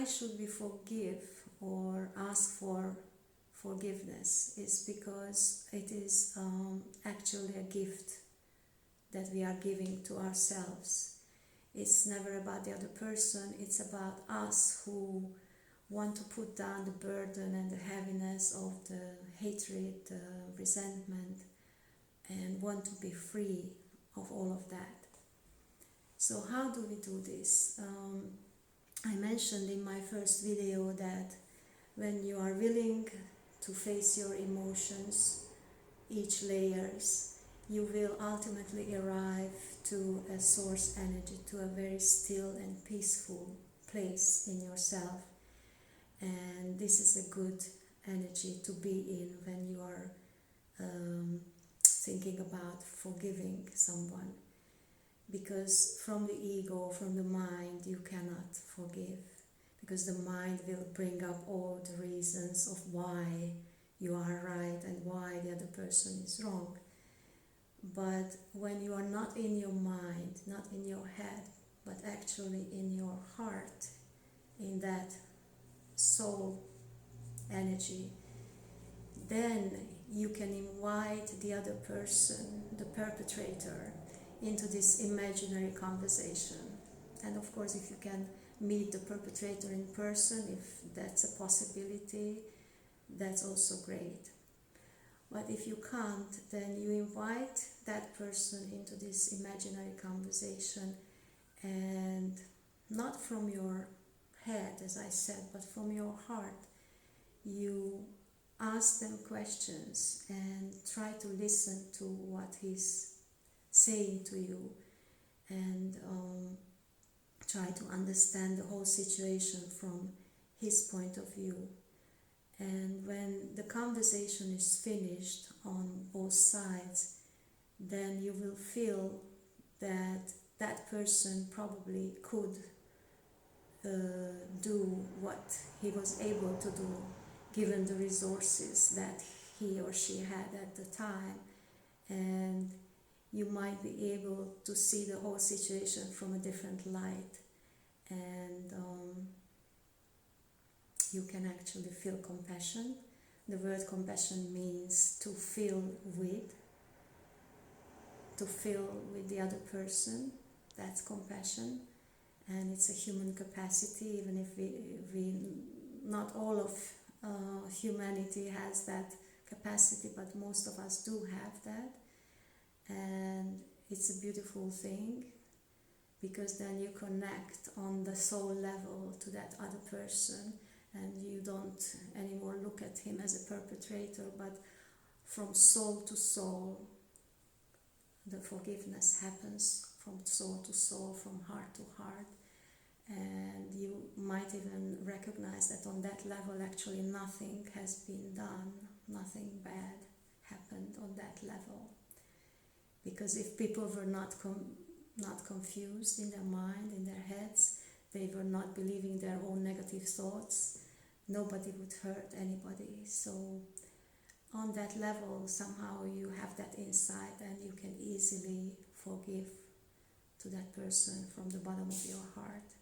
should we forgive or ask for forgiveness is because it is actually a gift that we are giving to ourselves. It's never about the other person, it's about us who want to put down the burden and the heaviness of the hatred, the resentment, and want to be free of all of that. So how do we do this? I mentioned in my first video that when you are willing to face your emotions, each layers, you will ultimately arrive to a source energy, to a very still and peaceful place in yourself. And this is a good energy to be in when you are thinking about forgiving someone. Because from the ego, from the mind, you cannot forgive. Because the mind will bring up all the reasons of why you are right and why the other person is wrong. But when you are not in your mind, not in your head, but actually in your heart, in that soul energy, then you can invite the other person, the perpetrator, into this imaginary conversation. And of course, if you can meet the perpetrator in person, if that's a possibility, that's also great. But if you can't, then you invite that person into this imaginary conversation, and not from your head, as I said, but from your heart, you ask them questions and try to listen to what he's saying to you, and try to understand the whole situation from his point of view. And when the conversation is finished on both sides, then you will feel that that person probably could do what he was able to do, given the resources that he or she had at the time. And you might be able to see the whole situation from a different light, and you can actually feel compassion. The word compassion means to feel with the other person. That's compassion, and it's a human capacity, even if we not all of humanity has that capacity, but most of us do have that. And it's a beautiful thing, because then you connect on the soul level to that other person, and you don't anymore look at him as a perpetrator, but from soul to soul, the forgiveness happens from soul to soul, from heart to heart. And you might even recognize that on that level actually nothing has been done, nothing bad happened on that level. Because if people were not confused in their mind, in their heads, they were not believing their own negative thoughts, nobody would hurt anybody. So on that level, somehow you have that insight, and you can easily forgive to that person from the bottom of your heart.